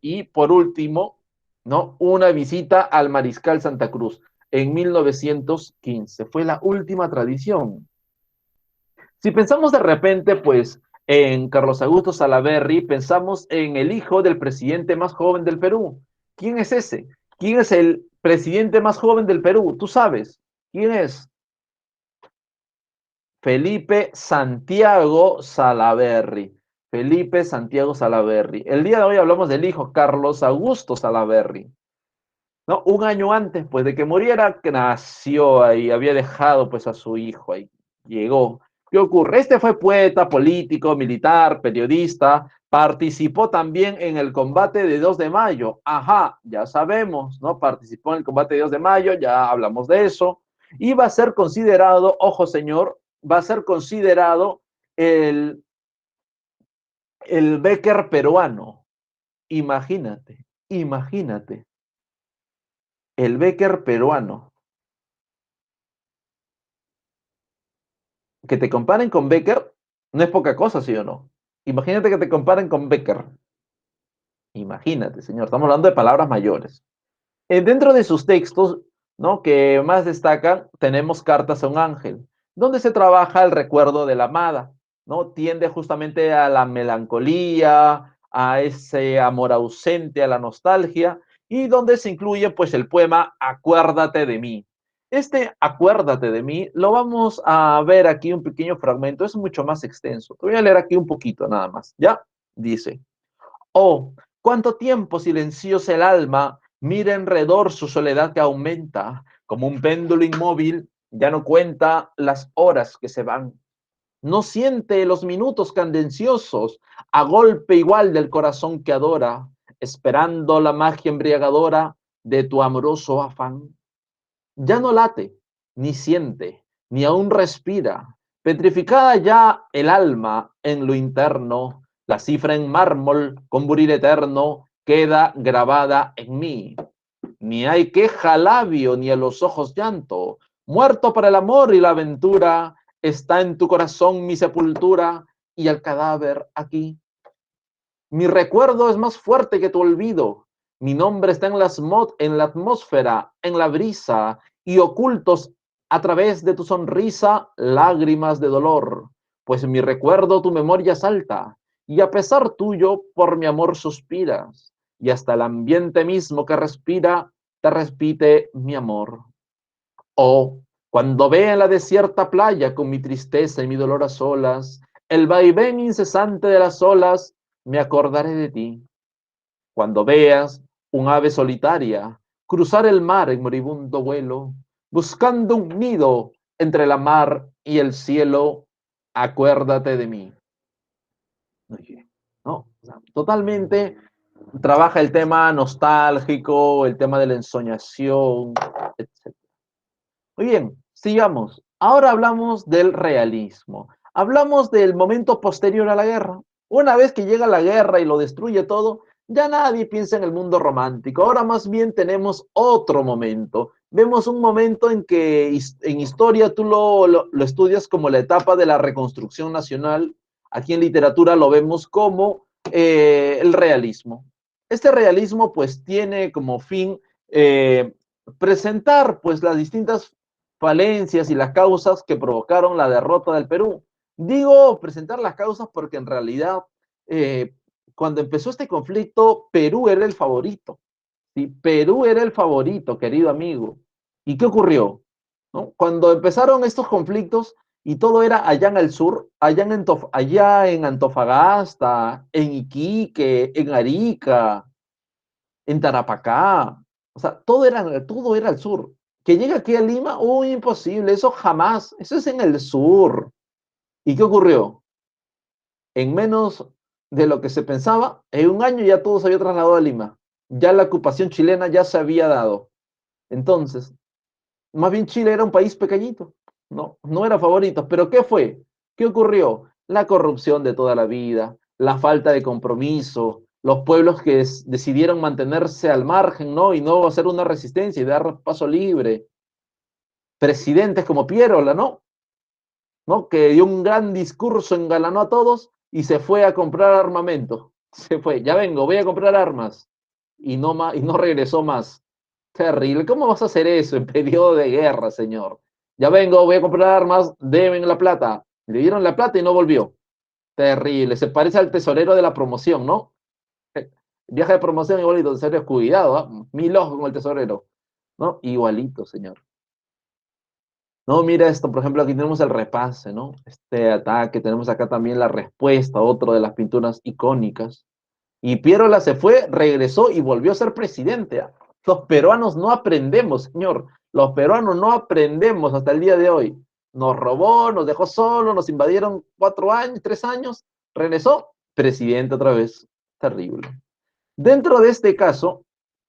y por último, ¿no? Una visita al Mariscal Santa Cruz en 1915. Fue la última tradición. Si pensamos de repente, pues, en Carlos Augusto Salaverry, pensamos en el hijo del presidente más joven del Perú. ¿Quién es ese? ¿Quién es el presidente más joven del Perú? Tú sabes. ¿Quién es? Felipe Santiago Salaverry. Felipe Santiago Salaverry. El día de hoy hablamos del hijo Carlos Augusto Salaverry. ¿No? Un año antes, pues, de que muriera, que nació ahí, había dejado, pues, a su hijo ahí. Llegó. ¿Qué ocurre? Este fue poeta, político, militar, periodista, participó también en el combate de 2 de mayo. Ajá, ya sabemos, ¿no? Participó en el combate de 2 de mayo, ya hablamos de eso. Y va a ser considerado, ojo señor, va a ser considerado el, el Becker peruano. Imagínate, imagínate, el Becker peruano. Que te comparen con Becker no es poca cosa, ¿sí o no? Imagínate que te comparen con Becker. Imagínate, señor, estamos hablando de palabras mayores. Dentro de sus textos, ¿no?, que más destacan, tenemos Cartas a un ángel, donde se trabaja el recuerdo de la amada, ¿no? Tiende justamente a la melancolía, a ese amor ausente, a la nostalgia, y donde se incluye pues el poema Acuérdate de mí. Este Acuérdate de mí lo vamos a ver aquí un pequeño fragmento, es mucho más extenso. Te voy a leer aquí un poquito nada más, ¿ya? Dice: Oh, cuánto tiempo silenciosa el alma mira alrededor su soledad que aumenta, como un péndulo inmóvil, ya no cuenta las horas que se van. No siente los minutos cadenciosos a golpe igual del corazón que adora, esperando la magia embriagadora de tu amoroso afán. Ya no late, ni siente, ni aún respira. Petrificada ya el alma en lo interno, la cifra en mármol con buril eterno queda grabada en mí. Ni hay queja labio, ni a los ojos llanto. Muerto para el amor y la aventura, está en tu corazón mi sepultura y el cadáver aquí. Mi recuerdo es más fuerte que tu olvido. Mi nombre está en la atmósfera, en la brisa, y ocultos a través de tu sonrisa lágrimas de dolor. Pues en mi recuerdo tu memoria salta, y a pesar tuyo por mi amor suspiras, y hasta el ambiente mismo que respira te repite mi amor. Oh, cuando vea en la desierta playa con mi tristeza y mi dolor a solas, el vaivén incesante de las olas, me acordaré de ti. Cuando veas un ave solitaria cruzar el mar en moribundo vuelo, buscando un nido entre la mar y el cielo, acuérdate de mí. Oye, ¿no? O sea, totalmente trabaja el tema nostálgico, el tema de la ensoñación, etc. Muy bien, sigamos. Ahora hablamos del realismo. Hablamos del momento posterior a la guerra. Una vez que llega la guerra y lo destruye todo, ya nadie piensa en el mundo romántico. Ahora más bien tenemos otro momento. Vemos un momento en que en historia tú lo estudias como la etapa de la reconstrucción nacional. Aquí en literatura lo vemos como el realismo. Este realismo pues tiene como fin presentar pues las distintas falencias y las causas que provocaron la derrota del Perú. Digo presentar las causas porque en realidad eh, cuando empezó este conflicto, Perú era el favorito. ¿Sí? Perú era el favorito, querido amigo. ¿Y qué ocurrió? ¿No? Cuando empezaron estos conflictos y todo era allá en el sur, allá en Antofagasta, en Iquique, en Arica, en Tarapacá, o sea, todo era al sur. Que llegue aquí a Lima, uy, imposible, eso jamás, eso es en el sur. ¿Y qué ocurrió? En menos de lo que se pensaba, en un año ya todo se había trasladado a Lima. Ya la ocupación chilena ya se había dado. Entonces, más bien Chile era un país pequeñito, no era favorito. Pero ¿qué fue? ¿Qué ocurrió? La corrupción de toda la vida, la falta de compromiso, los pueblos que decidieron mantenerse al margen, ¿no? Y no hacer una resistencia y dar paso libre. Presidentes como Pierola, ¿no? Que dio un gran discurso, engalanó a todos y se fue a comprar armamento. Se fue, ya vengo, voy a comprar armas. Y no regresó más. Terrible. ¿Cómo vas a hacer eso en periodo de guerra, señor? Ya vengo, voy a comprar armas, deben la plata. Le dieron la plata y no volvió. Terrible. Se parece al tesorero de la promoción, ¿no? Viaje de promoción igualito, tesorero, cuidado, ¿eh? Mil ojos con el tesorero, ¿no? Igualito, señor. No, mira esto, por ejemplo, aquí tenemos el repase, ¿no? Este ataque, tenemos acá también la respuesta, otro de las pinturas icónicas. Y Pierola se fue, regresó y volvió a ser presidente. Los peruanos no aprendemos, señor. Los peruanos no aprendemos hasta el día de hoy. Nos robó, nos dejó solo, nos invadieron 4 años, 3 años, regresó, presidente otra vez. Terrible. Dentro de este caso,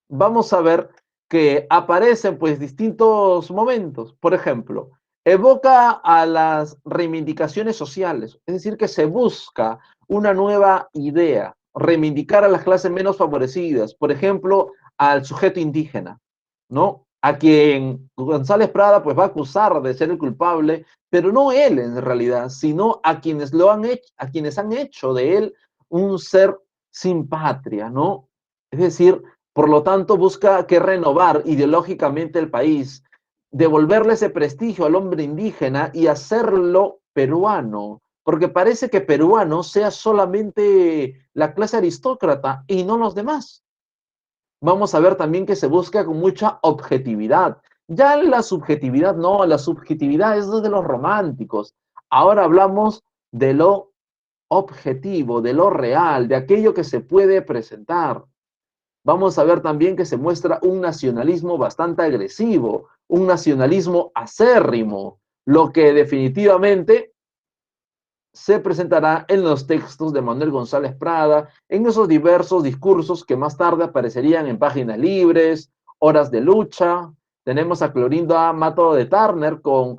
vamos a ver que aparecen pues distintos momentos. Por ejemplo, evoca a las reivindicaciones sociales, es decir, que se busca una nueva idea, reivindicar a las clases menos favorecidas, por ejemplo, al sujeto indígena, ¿no? A quien González Prada pues va a acusar de ser el culpable, pero no él en realidad, sino a quienes lo han hecho, a quienes han hecho de él un ser sin patria, ¿no? Es decir, Por lo tanto, busca que renovar ideológicamente el país, devolverle ese prestigio al hombre indígena y hacerlo peruano, porque parece que peruano sea solamente la clase aristócrata y no los demás. Vamos a ver también que se busca con mucha objetividad. Ya la subjetividad no, la subjetividad es de los románticos. Ahora hablamos de lo objetivo, de lo real, de aquello que se puede presentar. Vamos a ver también que se muestra un nacionalismo bastante agresivo, un nacionalismo acérrimo, lo que definitivamente se presentará en los textos de Manuel González Prada, en esos diversos discursos que más tarde aparecerían en Páginas Libres, Horas de Lucha. Tenemos a Clorinda Mato de Turner con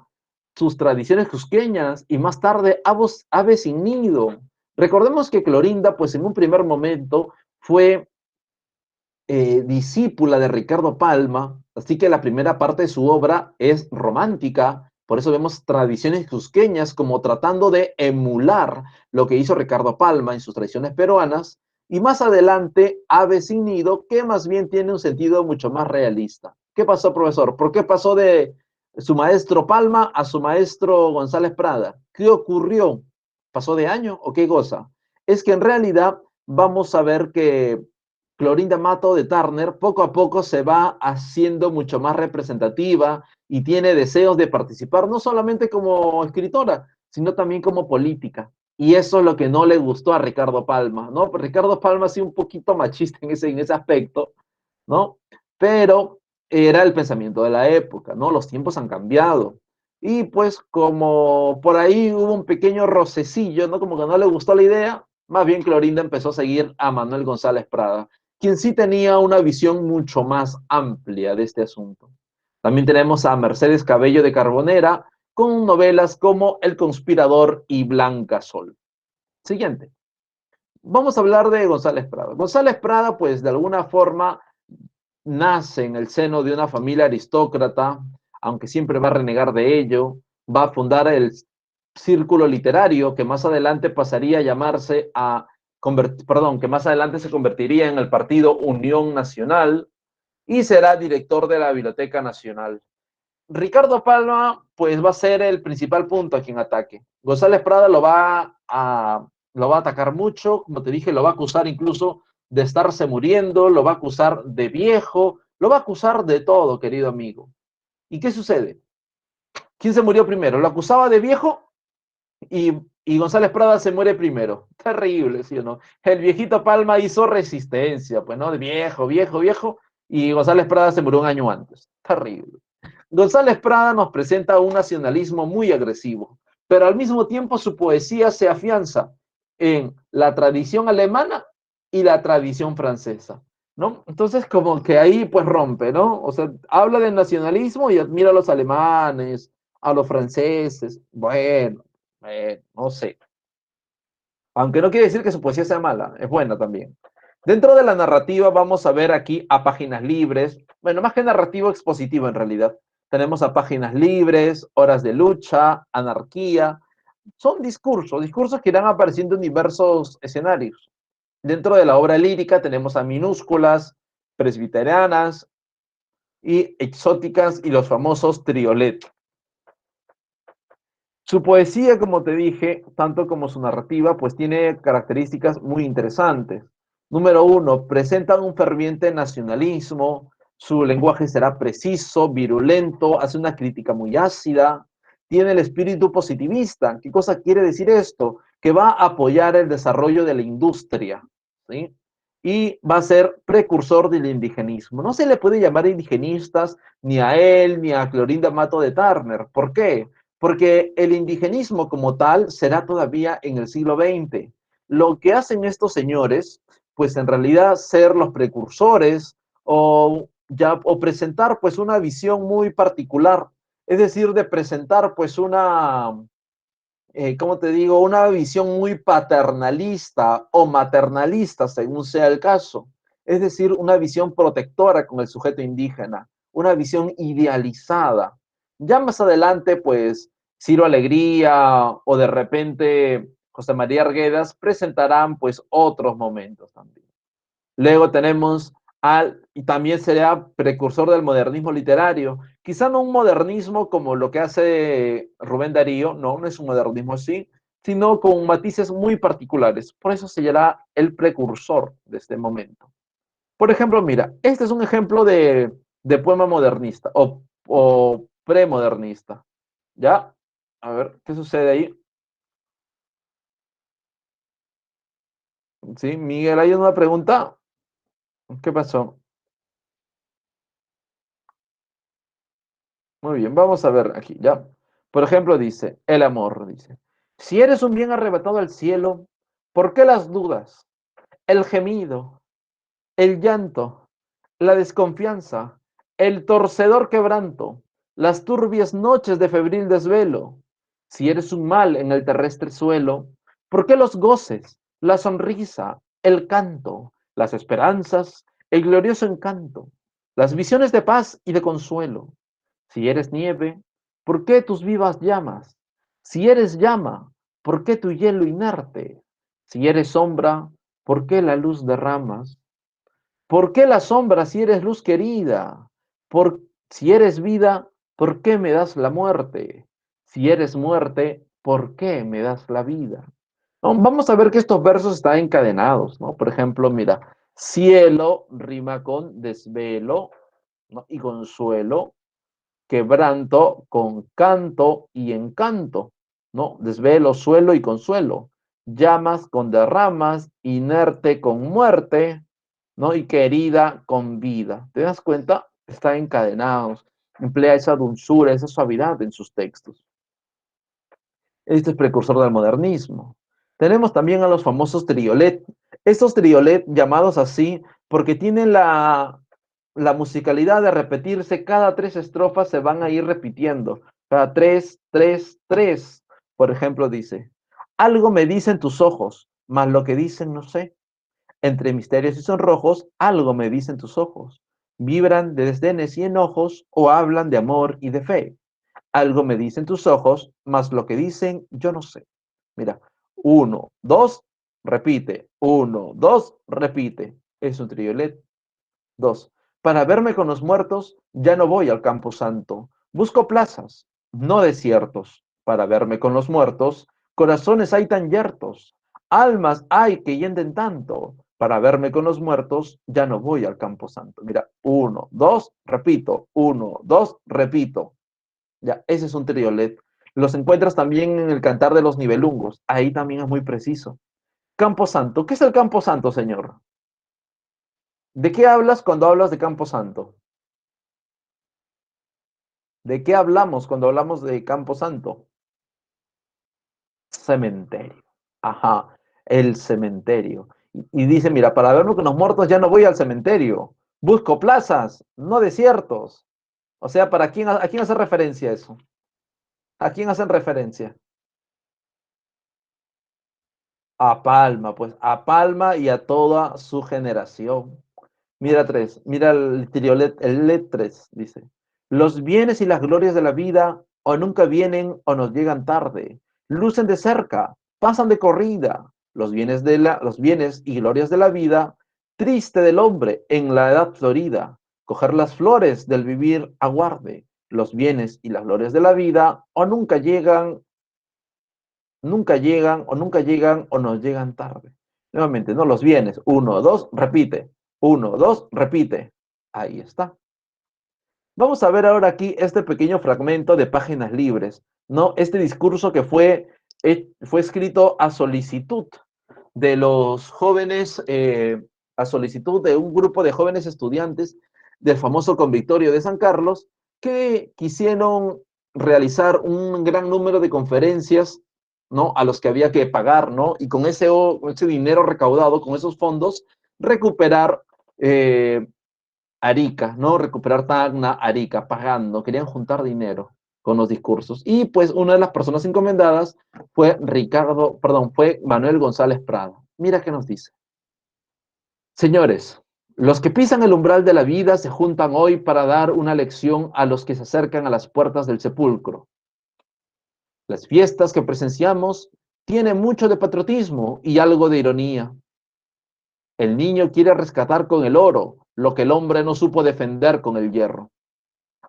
sus tradiciones cusqueñas y más tarde Ave sin Nido. Recordemos que Clorinda, pues en un primer momento fue discípula de Ricardo Palma, así que la primera parte de su obra es romántica, por eso vemos tradiciones cusqueñas como tratando de emular lo que hizo Ricardo Palma en sus tradiciones peruanas, y más adelante Ave sin Nido, que más bien tiene un sentido mucho más realista. ¿Qué pasó, profesor? ¿Por qué pasó de su maestro Palma a su maestro González Prada? ¿Qué ocurrió? ¿Pasó de año o qué cosa? Es que en realidad vamos a ver que Clorinda Mato de Turner poco a poco se va haciendo mucho más representativa y tiene deseos de participar no solamente como escritora, sino también como política. Y eso es lo que no le gustó a Ricardo Palma, ¿no? Ricardo Palma sí un poquito machista en ese aspecto, ¿no? Pero era el pensamiento de la época, ¿no? Los tiempos han cambiado. Y pues como por ahí hubo un pequeño rocecillo, ¿no? Como que no le gustó la idea, más bien Clorinda empezó a seguir a Manuel González Prada, quien sí tenía una visión mucho más amplia de este asunto. También tenemos a Mercedes Cabello de Carbonera con novelas como El Conspirador y Blanca Sol. Siguiente. Vamos a hablar de González Prada. González Prada, pues de alguna forma nace en el seno de una familia aristócrata, aunque siempre va a renegar de ello, va a fundar el círculo literario que más adelante pasaría a llamarse perdón, que más adelante se convertiría en el partido Unión Nacional y será director de la Biblioteca Nacional. Ricardo Palma, pues va a ser el principal punto a quien ataque. González Prada lo va a atacar mucho, como te dije, lo va a acusar incluso de estarse muriendo, lo va a acusar de viejo, lo va a acusar de todo, querido amigo. ¿Y qué sucede? ¿Quién se murió primero? Lo acusaba de viejo y, y González Prada se muere primero. Terrible, ¿sí o no? El viejito Palma hizo resistencia, pues, ¿no? De viejo, viejo, viejo, y González Prada se murió un año antes. Terrible. González Prada nos presenta un nacionalismo muy agresivo, pero al mismo tiempo su poesía se afianza en la tradición alemana y la tradición francesa, ¿no? Entonces como que ahí pues rompe, ¿no? O sea, habla del nacionalismo y admira a los alemanes, a los franceses, bueno, no sé. Aunque no quiere decir que su poesía sea mala, es buena también. Dentro de la narrativa vamos a ver aquí a Páginas Libres, bueno, más que narrativo expositivo en realidad. Tenemos a Páginas Libres, Horas de Lucha, Anarquía. Son discursos que irán apareciendo en diversos escenarios. Dentro de la obra lírica tenemos a Minúsculas, Presbiterianas y Exóticas y los famosos triolet. Su poesía, como te dije, tanto como su narrativa, pues tiene características muy interesantes. Número uno, presentan un ferviente nacionalismo, su lenguaje será preciso, virulento, hace una crítica muy ácida, tiene el espíritu positivista. ¿Qué cosa quiere decir esto? Que va a apoyar el desarrollo de la industria, ¿sí? Y va a ser precursor del indigenismo. No se le puede llamar indigenistas ni a él ni a Clorinda Mato de Turner. ¿Por qué? Porque el indigenismo como tal será todavía en el siglo XX. Lo que hacen estos señores, pues en realidad ser los precursores o presentar pues una visión muy particular, es decir, de presentar pues ¿cómo te digo? Una visión muy paternalista o maternalista, según sea el caso. Es decir, una visión protectora con el sujeto indígena, una visión idealizada. Ya más adelante, pues, Ciro Alegría o de repente José María Arguedas presentarán, pues, otros momentos también. Luego tenemos Y también sería precursor del modernismo literario. Quizá no un modernismo como lo que hace Rubén Darío, no, no es un modernismo así, sino con matices muy particulares. Por eso se llama el precursor de este momento. Por ejemplo, mira, este es un ejemplo de poema modernista o premodernista. ¿Ya? A ver, ¿qué sucede ahí? ¿Sí? Miguel, ¿hay una pregunta? ¿Qué pasó? Muy bien, vamos a ver aquí, ¿ya? Por ejemplo, dice, el amor, dice, si eres un bien arrebatado al cielo, ¿por qué las dudas? El gemido, el llanto, la desconfianza, el torcedor quebranto, las turbias noches de febril desvelo. Si eres un mal en el terrestre suelo, ¿por qué los goces, la sonrisa, el canto, las esperanzas, el glorioso encanto, las visiones de paz y de consuelo? Si eres nieve, ¿por qué tus vivas llamas? Si eres llama, ¿por qué tu hielo inerte? Si eres sombra, ¿por qué la luz derramas? ¿Por qué la sombra si eres luz querida? Si eres vida, ¿por qué me das la muerte? Si eres muerte, ¿por qué me das la vida? No, vamos a ver que estos versos están encadenados, ¿no? Por ejemplo, mira, cielo rima con desvelo, ¿no? Y consuelo, quebranto con canto y encanto, ¿no? Desvelo, suelo y consuelo. Llamas con derramas, inerte con muerte, ¿no? Y querida con vida. ¿Te das cuenta? Están encadenados. Emplea esa dulzura, esa suavidad en sus textos. Este es precursor del modernismo. Tenemos también a los famosos triolet. Estos triolet, llamados así, porque tienen la musicalidad de repetirse, cada tres estrofas se van a ir repitiendo. Cada tres, tres, tres. Por ejemplo, dice, algo me dicen tus ojos, mas lo que dicen no sé. Entre misterios y sonrojos, algo me dicen tus ojos. Vibran de desdenes y enojos o hablan de amor y de fe. Algo me dicen tus ojos, mas lo que dicen yo no sé. Mira, uno, dos, repite. Uno, dos, repite. Es un triolet. Dos, para verme con los muertos, ya no voy al campo santo. Busco plazas, no desiertos. Para verme con los muertos, corazones hay tan yertos. Almas hay que yenden tanto. Para verme con los muertos, ya no voy al campo santo. Mira, uno, dos, repito. Uno, dos, repito. Ya, ese es un triolet. Los encuentras también en el Cantar de los Nibelungos. Ahí también es muy preciso. Campo Santo. ¿Qué es el Campo Santo, señor? ¿De qué hablas cuando hablas de Campo Santo? ¿De qué hablamos cuando hablamos de Campo Santo? Cementerio. Ajá, el cementerio. Y dice, mira, para verme con los muertos ya no voy al cementerio. Busco plazas, no desiertos. O sea, a quién hace referencia eso? ¿A quién hacen referencia? A Palma, pues a Palma y a toda su generación. Mira tres, mira el triolet, el LED 3, dice. Los bienes y las glorias de la vida o nunca vienen o nos llegan tarde. Lucen de cerca, pasan de corrida. Los bienes y glorias de la vida, triste del hombre en la edad florida. Coger las flores del vivir aguarde. Los bienes y las glorias de la vida o nunca llegan o nos llegan tarde. Nuevamente, no los bienes. Uno, dos, repite. Uno, dos, repite. Ahí está. Vamos a ver ahora aquí este pequeño fragmento de Páginas Libres, ¿no? Este discurso que fue escrito a solicitud de los jóvenes, a solicitud de un grupo de jóvenes estudiantes del famoso convictorio de San Carlos, que quisieron realizar un gran número de conferencias, ¿no? A los que había que pagar, ¿no? Y con ese dinero recaudado, con esos fondos, recuperar Arica, ¿no? Recuperar Tacna, Arica, pagando, querían juntar dinero con los discursos. Y pues una de las personas encomendadas fue Manuel González Prado. Mira qué nos dice. Señores, los que pisan el umbral de la vida se juntan hoy para dar una lección a los que se acercan a las puertas del sepulcro. Las fiestas que presenciamos tienen mucho de patriotismo y algo de ironía. El niño quiere rescatar con el oro lo que el hombre no supo defender con el hierro.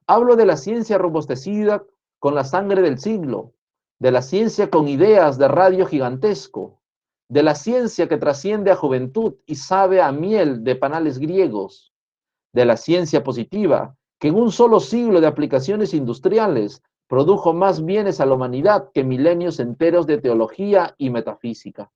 Hablo de la ciencia robustecida con la sangre del siglo, de la ciencia con ideas de radio gigantesco, de la ciencia que trasciende a juventud y sabe a miel de panales griegos, de la ciencia positiva, que en un solo siglo de aplicaciones industriales produjo más bienes a la humanidad que milenios enteros de teología y metafísica.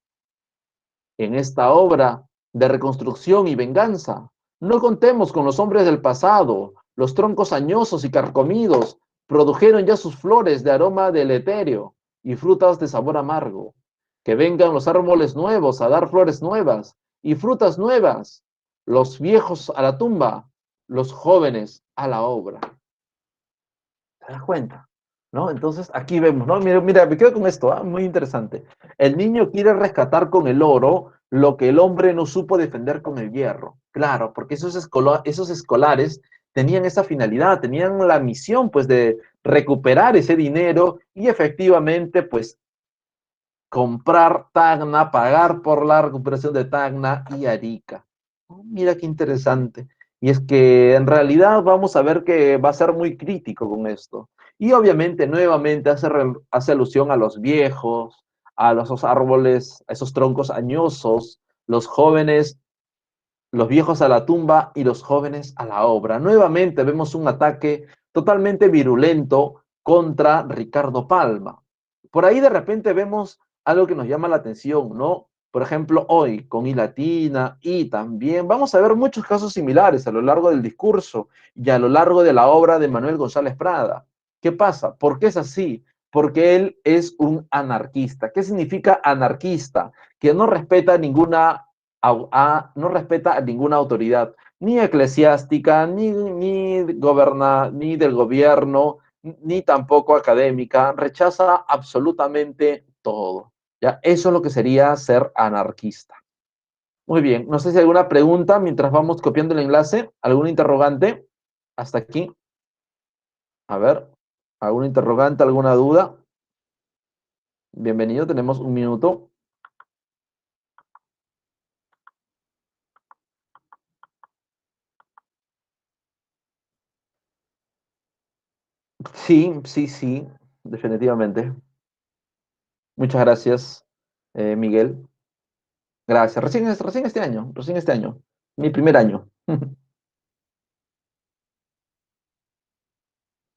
En esta obra de reconstrucción y venganza, no contemos con los hombres del pasado, los troncos añosos y carcomidos produjeron ya sus flores de aroma deletérea y frutas de sabor amargo. Que vengan los árboles nuevos a dar flores nuevas y frutas nuevas, los viejos a la tumba, los jóvenes a la obra. ¿Te das cuenta? ¿No? Entonces aquí vemos, ¿no? Mira, mira, me quedo con esto, ¿ah? Muy interesante. El niño quiere rescatar con el oro lo que el hombre no supo defender con el hierro. Claro, porque esos escolares tenían esa finalidad, tenían la misión, pues, de recuperar ese dinero y efectivamente, pues, comprar Tacna, pagar por la recuperación de Tacna y Arica. Oh, mira qué interesante. Y es que en realidad vamos a ver que va a ser muy crítico con esto. Y obviamente nuevamente hace alusión a los viejos, a los árboles, a esos troncos añosos, los jóvenes, los viejos a la tumba y los jóvenes a la obra. Nuevamente vemos un ataque totalmente virulento contra Ricardo Palma. Por ahí de repente vemos algo que nos llama la atención, ¿no? Por ejemplo, hoy con I latina y también vamos a ver muchos casos similares a lo largo del discurso y a lo largo de la obra de Manuel González Prada. ¿Qué pasa? ¿Por qué es así? Porque él es un anarquista. ¿Qué significa anarquista? Que no respeta no respeta a ninguna autoridad, ni eclesiástica, ni del gobierno, ni tampoco académica, rechaza absolutamente todo. ¿Ya? Eso es lo que sería ser anarquista. Muy bien, no sé si hay alguna pregunta mientras vamos copiando el enlace, algún interrogante hasta aquí. A ver, algún interrogante, alguna duda. Bienvenido, tenemos un minuto. Sí, sí, sí, definitivamente. Muchas gracias, Miguel. Gracias. Recién este año, mi primer año.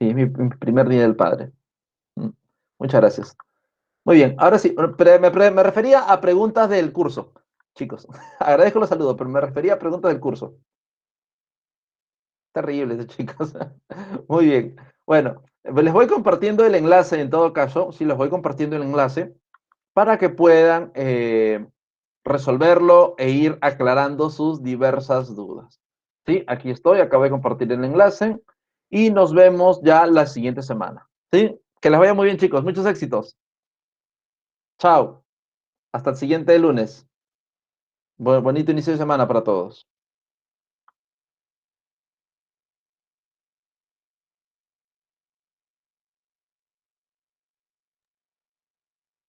Sí, mi primer día del padre. Mm. Muchas gracias. Muy bien, ahora sí, me refería a preguntas del curso, chicos. Agradezco los saludos, pero me refería a preguntas del curso. Terribles, chicos. Muy bien. Bueno, les voy compartiendo el enlace en todo caso, sí, les voy compartiendo el enlace para que puedan resolverlo e ir aclarando sus diversas dudas. Sí, aquí estoy, acabo de compartir el enlace y nos vemos ya la siguiente semana. Sí, que les vaya muy bien, chicos. Muchos éxitos. Chao. Hasta el siguiente lunes. Bonito inicio de semana para todos.